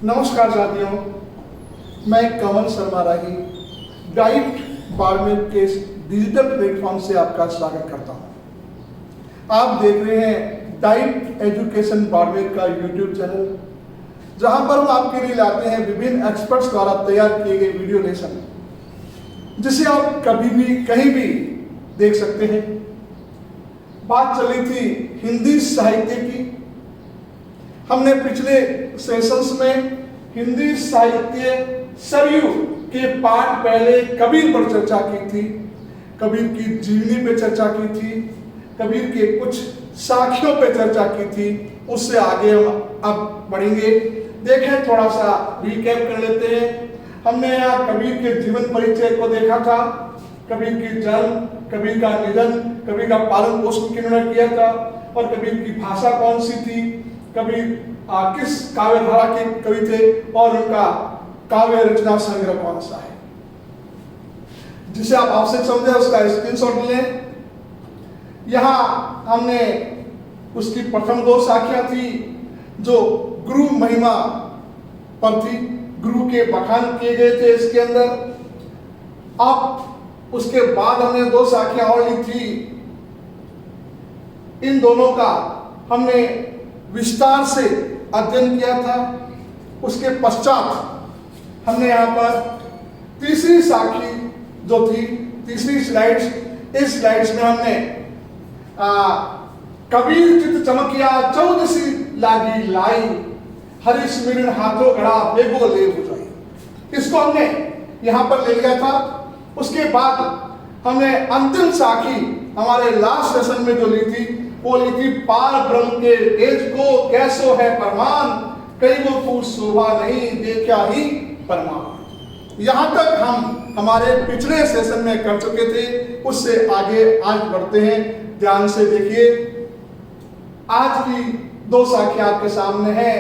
नमस्कार साथियों, मैं कमल शर्मा राही डाइट बाड़मेर के डिजिटल प्लेटफॉर्म से आपका स्वागत करता हूं। आप देख रहे हैं डाइट एजुकेशन बाड़मेर का यूट्यूब चैनल, जहां पर हम आपके लिए लाते हैं विभिन्न एक्सपर्ट्स द्वारा तैयार किए गए वीडियो लेसन, जिसे आप कभी भी कहीं भी देख सकते हैं। बात चली थी हिंदी साहित्य की। हमने पिछले सेशंस में हिंदी साहित्य सरयू के पाठ पहले कबीर पर चर्चा की थी, कबीर की जीवनी पे चर्चा की थी, कबीर के कुछ साखियों पे चर्चा की थी। उससे आगे हम अब बढ़ेंगे। देखें, थोड़ा सा रिकैप कर लेते हैं। हमने यहाँ कबीर के जीवन परिचय को देखा था, कबीर की जन्म, कबीर का निधन, कबीर का पालन पोषण किन्होंने किया था और कबीर की भाषा कौन सी थी, कबीर किस काव्य धारा के कवि थे और उनका काव्य रचना संग्रह कौन सा है। जिसे आप आवश्यक समझे उसका स्क्रीनशॉट लें। यहाँ हमने उसकी प्रथम दो साखियां थी जो गुरु महिमा पर थी, गुरु के बखान किए गए थे इसके अंदर। अब उसके बाद हमने दो साखियां और ली थी। इन दोनों का हमने विस्तार से अध्ययन किया था। उसके पश्चात हमने यहाँ पर तीसरी साखी जो थी, तीसरी स्लाइड्स, इस स्लाइड्स में हमने कबीर चित चमकिया चौदसी लागी लाई, हरि स्मिरन हाथों घड़ा बेगो ले बुझाई। इसको हमने यहाँ पर ले लिया था। उसके बाद हमने अंतिम साखी हमारे लास्ट सेशन में जो ली थी वो ली थी पार ब्रह्म के तेज को कैसो है परमान, कई वो फूट शोभा नहीं देखा ही परमान। यहाँ तक हम हमारे पिछले सेशन में कर चुके थे। उससे आगे आज बढ़ते हैं। ध्यान से देखिए, आज की दो साखियां आपके सामने है।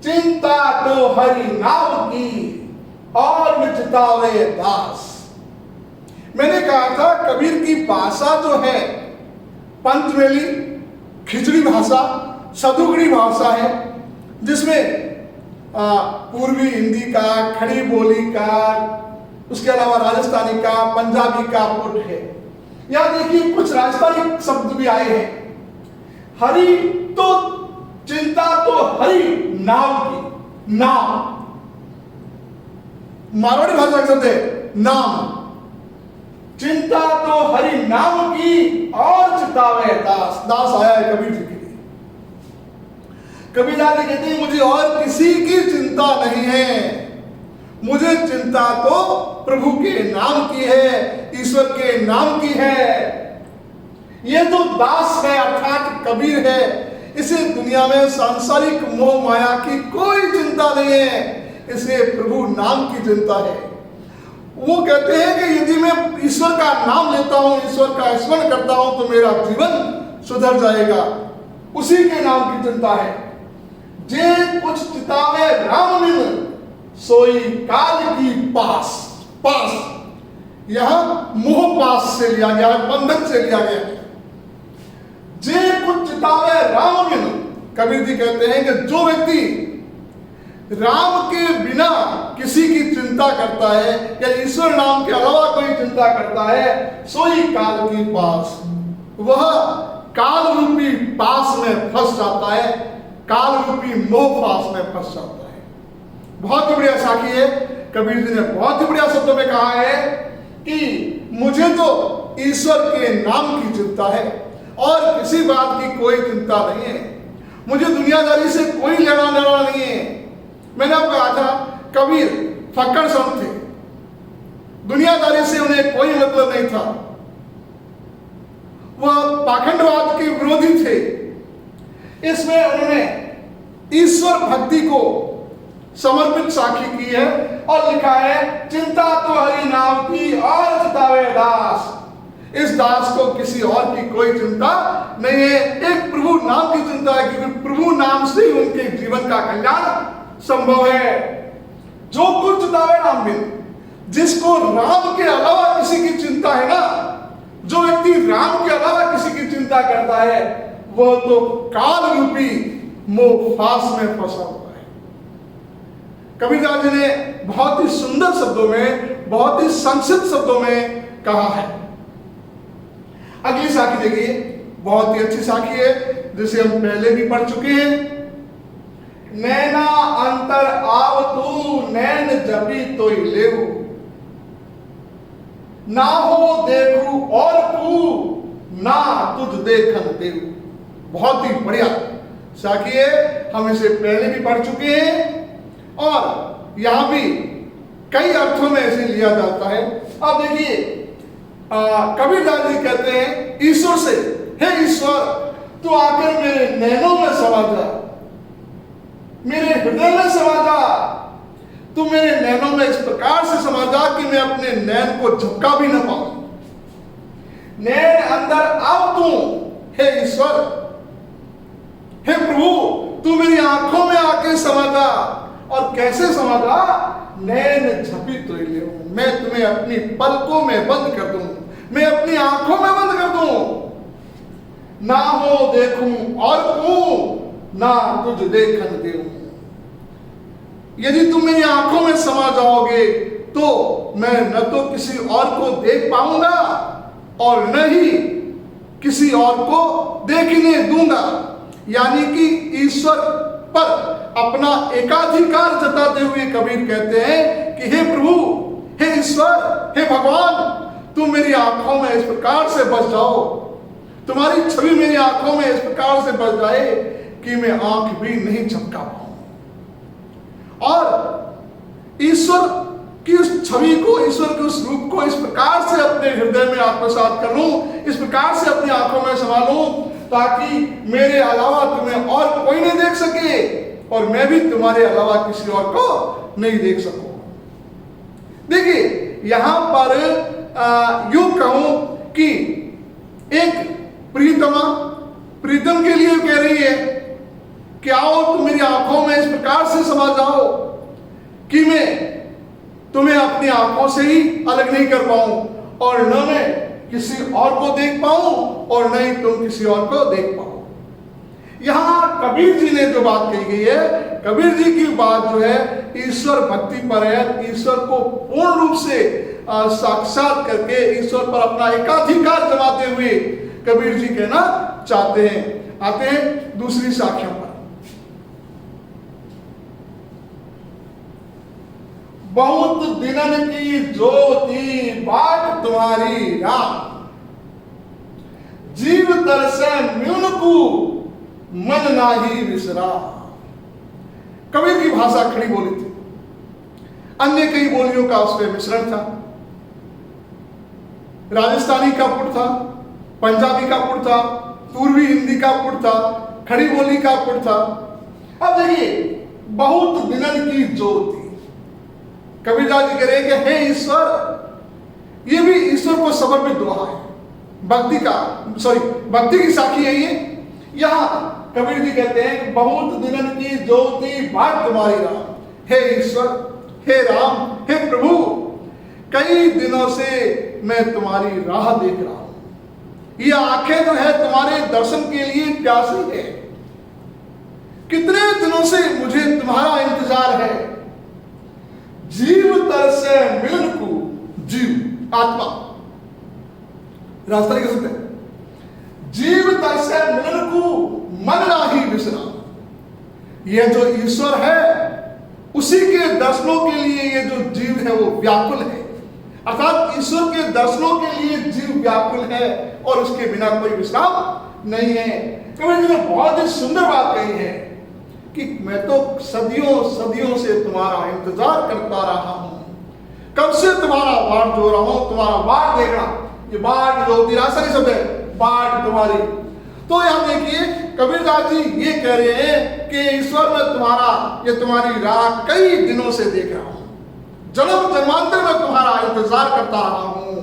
चिंता तो हरि नाम की और मिटावे दास। मैंने कहा था कबीर की भाषा जो है पंचमेली खिचड़ी भाषा, सदुगड़ी भाषा है, जिसमें पूर्वी हिंदी का, खड़ी बोली का, उसके अलावा राजस्थानी का, पंजाबी का पुट है। यहाँ देखिए कुछ राजस्थानी शब्द भी आए हैं। हरि तो चिंता तो हरि नाम की, नाम मारवाड़ी भाषा का शब्द है नाम। चिंता तो हरि नाम की और चितावे दास। दास आया है कबीर जी के लिए। कबीर जी कहते हैं मुझे और किसी की चिंता नहीं है, मुझे चिंता तो प्रभु के नाम की है, ईश्वर के नाम की है। ये तो दास है अर्थात कबीर है, इसे दुनिया में सांसारिक मोह माया की कोई चिंता नहीं है, इसे प्रभु नाम की चिंता है। वो कहते हैं कि यदि मैं ईश्वर का नाम लेता हूं, ईश्वर का स्मरण करता हूं तो मेरा जीवन सुधर जाएगा। उसी के नाम की चिंता है। जे कुछ चितावे राम मिल सोई काल की पास। पास यहां मोह पास से लिया गया है, बंधन से लिया गया है। जे कुछ चितावे राम मिल, कबीर जी कहते हैं कि जो व्यक्ति राम के बिना किसी की चिंता करता है या ईश्वर नाम के अलावा कोई चिंता करता है, सोई काल की पास, वह काल रूपी पास में फंस जाता है, काल रूपी मोह पास में फंस जाता है। बहुत ही बढ़िया साखी है। कबीर जी ने बहुत ही बढ़िया शब्दों में कहा है कि मुझे तो ईश्वर के नाम की चिंता है और किसी बात की कोई चिंता नहीं है, मुझे दुनियादारी से कोई लेना देना नहीं है। मैंने आपको कहा था कबीर फक्कड़ संत थे, दुनियादारी से उन्हें कोई मतलब नहीं था, वह पाखंडवाद के विरोधी थे। इसमें उन्होंने ईश्वर भक्ति को समर्पित साखी की है और लिखा है चिंता तो हरि नाम की और चितावे दास। इस दास को किसी और की कोई चिंता नहीं है, एक प्रभु नाम की चिंता है, क्योंकि प्रभु नाम से ही उनके जीवन का कल्याण संभव है। जो कुछ चितावे नाम में, जिसको राम के अलावा किसी की चिंता है ना, जो व्यक्ति राम के अलावा किसी की चिंता करता है, वह तो काल रूपी मोह फांस में फंसा हुआ है। कबीरदास जी ने बहुत ही सुंदर शब्दों में, बहुत ही संक्षिप्त शब्दों में कहा है। अगली साखी देखिए, बहुत ही अच्छी साखी है जिसे हम पहले भी पढ़ चुके हैं। नैना अंतर आव तू नैन जपी तो लेऊ, ना हो देखू और तू ना तुझ देखन देऊ। बहुत ही बढ़िया साखी है, हम इसे पहले भी पढ़ चुके हैं और यहां भी कई अर्थों में इसे लिया जाता है। अब देखिए, कबीरदास जी कहते हैं ईश्वर से, हे ईश्वर तू आकर मेरे नैनों में समा जा, मेरे हृदय में समा जा, तू मेरे नैनों में इस प्रकार से समा जा कि मैं अपने नैन को झपका भी न पाऊं। नैन अंदर अब तू, हे ईश्वर, हे प्रभु, तू मेरी आंखों में आके समा जा। और कैसे समा जा? नैन झपी तो ले, मैं तुम्हें अपनी पलकों में बंद कर दूं, मैं अपनी आंखों में बंद कर दूं, ना हो देखूं और तू ना तुझ देखन देऊं। यदि तुम मेरी आंखों में समा जाओगे तो मैं न तो किसी और को देख पाऊंगा और न ही किसी और को देखने दूंगा। यानी कि ईश्वर पर अपना एकाधिकार जताते हुए कबीर कहते हैं कि हे प्रभु, हे ईश्वर, हे भगवान, तुम मेरी आंखों में इस प्रकार से बस जाओ, तुम्हारी छवि मेरी आंखों में इस प्रकार से बस जाए कि मैं आंख भी नहीं झपका पाऊं। और ईश्वर की उस छवि को, ईश्वर के उस रूप को इस प्रकार से अपने हृदय में आत्मसात कर लूं, इस प्रकार से अपनी आंखों में समा लूं ताकि मेरे अलावा तुम्हें और कोई नहीं देख सके और मैं भी तुम्हारे अलावा किसी और को नहीं देख सकूं। देखिए, यहां पर यूं कहूं कि एक प्रीतमा प्रीतम के लिए कह रही है कि आओ तुम मेरी आंखों में इस प्रकार से समा जाओ कि मैं तुम्हें अपनी आंखों से ही अलग नहीं कर पाऊं और न मैं किसी और को देख पाऊं और न ही तुम किसी और को देख पाओ। यहां कबीर जी ने जो बात कही गई है, कबीर जी की बात जो है ईश्वर भक्ति पर है। ईश्वर को पूर्ण रूप से साक्षात करके ईश्वर पर अपना एकाधिकार जमाते हुए कबीर जी कहना चाहते हैं। आते हैं दूसरी साखियों पर। बहुत दिनन की ज्योति बाट तुम्हारी राम, जीव तरसे म्यून को मन नाही विसरा। कबीर की भाषा खड़ी बोली थी, अन्य कई बोलियों का उसमें मिश्रण था। राजस्थानी का पुट था, पंजाबी का पुट था, पूर्वी हिंदी का पुट था, खड़ी बोली का पुट था। अब देखिए, बहुत दिनन की ज्योति, कबीरदास जी कह रहे हैं कि हे ईश्वर, ये भी ईश्वर को समर्पित दुआ है, भक्ति की साखी है ये। यहां कबीर जी कहते हैं कि बहुत दिनन की ज्योति बाट तुम्हारी राम, हे ईश्वर, हे राम, हे प्रभु, कई दिनों से मैं तुम्हारी राह देख रहा हूं। ये आंखें जो है तुम्हारे दर्शन के लिए प्यासी है। कितने दिनों से मुझे तुम्हारा इंतजार है। जीव तरसे मिलन को, जीव आत्मा, रास्ता कह सकते हैं, जीव तरसे मिलन को मन नाही विसरा। यह जो ईश्वर है उसी के दर्शनों के लिए ये जो जीव है वो व्याकुल है। अर्थात ईश्वर के दर्शनों के लिए जीव व्याकुल है और उसके बिना कोई विश्राम नहीं है। कबीर जी ने बहुत ही सुंदर बात कही है कि मैं तो सदियों सदियों से तुम्हारा इंतजार करता रहा हूं, कब से तुम्हारा वाट जो रहा हूं, तुम्हारा वाट देखना। ये वाट जो तिरासरी शब्द है, वाट तुम्हारी। तो यहां देखिए, कबीरदास जी ये कह रहे हैं कि ईश्वर मैं ये तुम्हारी राह कई दिनों से देख रहा हूं, जन्म जन्मांतर में तुम्हारा इंतजार करता रहा हूं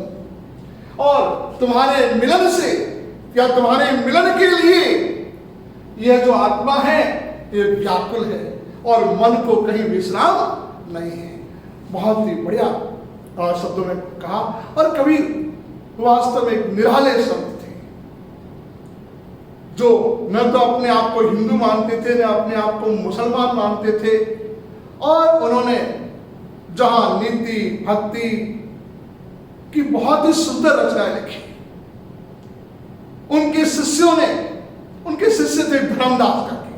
और तुम्हारे मिलन से या तुम्हारे मिलन के लिए यह जो आत्मा है ये व्याकुल है और मन को कहीं विश्राम नहीं है। बहुत ही बढ़िया शब्दों में कहा। और कबीर वास्तव में एक निराले संत थे जो न तो अपने आप को हिंदू मानते थे, न अपने आप को मुसलमान मानते थे और उन्होंने जहां नीति भक्ति की बहुत ही सुंदर रचनाएं लिखी। उनके शिष्य थे धर्मदास करके,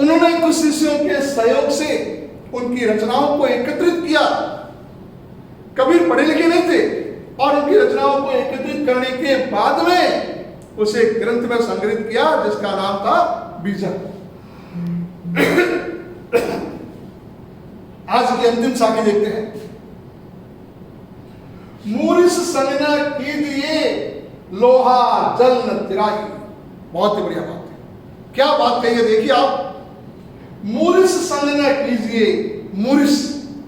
उन्होंने कुछ शिष्यों के सहयोग से उनकी रचनाओं को एकत्रित किया। कबीर पढ़े लिखे नहीं थे और उनकी रचनाओं को एकत्रित करने के बाद में उसे ग्रंथ में संग्रहित किया जिसका नाम था बीजक। आज की अंतिम साखी देखते हैं। मूरिस संग न कीजिए लोहा जल न तिराई। बहुत ही बढ़िया बात है। क्या बात कही है देखिए आप। मूरिस संग न कीजिए, मूरिस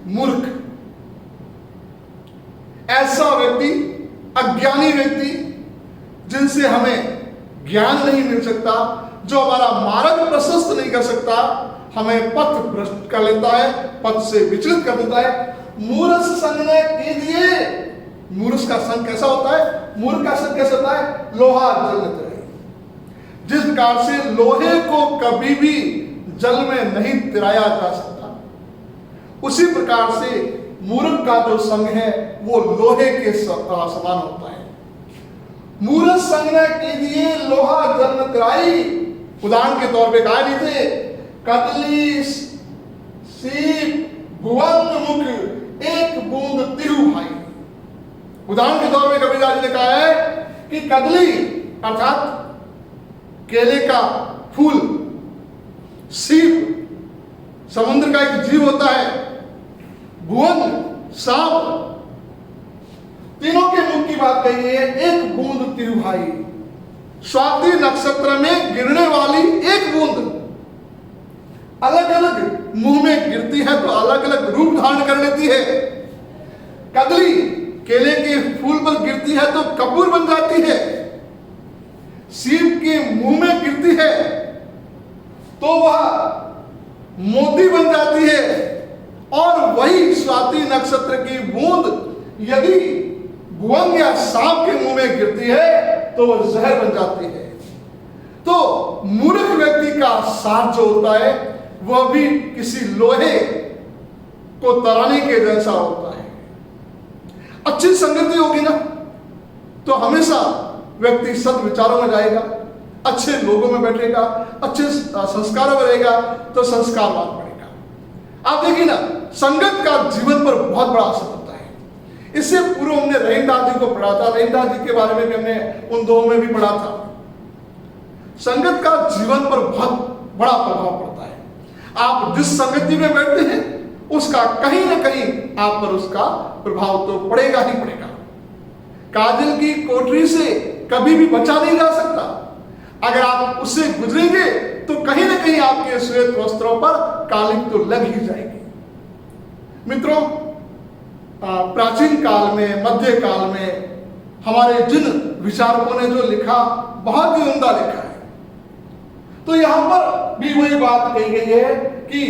मूर्ख, ऐसा व्यक्ति, अज्ञानी व्यक्ति जिनसे हमें ज्ञान नहीं मिल सकता, जो हमारा मार्ग प्रशस्त नहीं कर सकता, हमें पथ भ्रष्ट कर लेता है, पथ से विचलित कर देता है। मूर्ख संग न कीजिए। मूर्ख का संग कैसा होता है? मूर्ख का संग कैसा होता है? लोहा जल न तिराई। जिस प्रकार से लोहे को कभी भी जल में नहीं तिराया जा सकता, उसी प्रकार से मूर्ख का जो संग है वो लोहे के समान होता है। मूर्ख संग न कीजिए लोहा जल न तिराई। उदाहरण के तौर पे कहा नहीं थे, कदली सीप भुवन मुख एक बूंद तिरु भाई। उदाहरण के तौर पे कबीरदास जी ने कहा है कि कदली अर्थात केले का फूल, सीप समुद्र का एक जीव होता है, भुवन सांप, तीनों के मुख की बात कही है। एक बूंद तिरु भाई। स्वाति नक्षत्र में गिरने वाली एक बूंद अलग अलग मुंह में गिरती है तो अलग अलग रूप धारण कर लेती है। कदली केले के फूल पर गिरती है तो कपूर बन जाती है, सीप के मुंह में गिरती है तो वह मोती बन जाती है, और वही स्वाति नक्षत्र की बूंद यदि भुवन या सांप के मुंह में गिरती है तो वह जहर बन जाती है। तो मूर्ख व्यक्ति का साथ जो होता है वह भी किसी लोहे को तराने के जैसा होता है। अच्छी संगति होगी ना तो हमेशा व्यक्ति सद्विचारों में जाएगा, अच्छे लोगों में बैठेगा, अच्छे संस्कारों में रहेगा तो संस्कारवान बढ़ेगा। आप देखिए ना, संगत का जीवन पर बहुत बड़ा असर होता है। इससे पूर्व हमने रहीमदास जी को पढ़ा था, रहीमदास जी के बारे में भी हमने उन दो में भी पढ़ा था। संगत का जीवन पर बहुत बड़ा प्रभाव पड़ता है। आप जिस संगति में बैठते हैं उसका कहीं ना कहीं आप पर उसका प्रभाव तो पड़ेगा ही पड़ेगा। काजल की कोठरी से कभी भी बचा नहीं जा सकता। अगर आप उससे गुजरेंगे तो कहीं ना कहीं आपके श्वेत वस्त्रों पर कालिक तो लग ही जाएगी। मित्रों, प्राचीन काल में, मध्य काल में हमारे जिन विचारकों ने जो लिखा बहुत ही उम्दा लिखा है। तो यहां पर भी वही बात कही गई है कि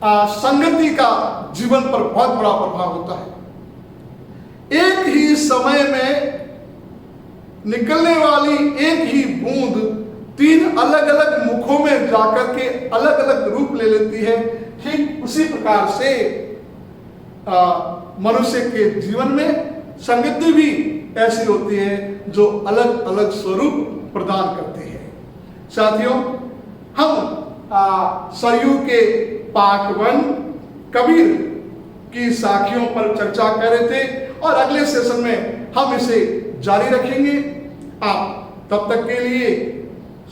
संगति का जीवन पर बहुत बड़ा प्रभाव होता है। एक ही समय में निकलने वाली एक ही बूंद तीन अलग अलग मुखों में जाकर के अलग अलग रूप ले लेती है। ठीक उसी प्रकार से मनुष्य के जीवन में संगति भी ऐसी होती है जो अलग अलग स्वरूप प्रदान करती है। साथियों, हम सरयू के पाठ 1 कबीर की साखियों पर चर्चा कर रहे थे और अगले सेशन में हम इसे जारी रखेंगे। आप तब तक के लिए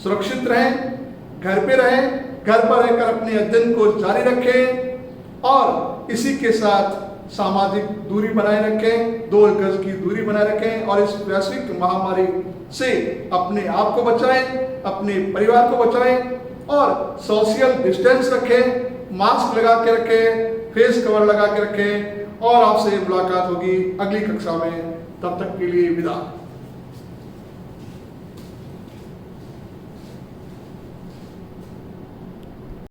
सुरक्षित रहें, घर पे रहें, घर पर रहकर अपने अध्ययन को जारी रखें और इसी के साथ सामाजिक दूरी बनाए रखें, 2 गज की दूरी बनाए रखें और इस वैश्विक महामारी से अपने आप को बचाएं, अपने परिवार को बचाएं और सोशल डिस्टेंस रखें, मास्क लगा के रखें, फेस कवर लगा के रखें और आपसे मुलाकात होगी अगली कक्षा में। तब तक के लिए विदा।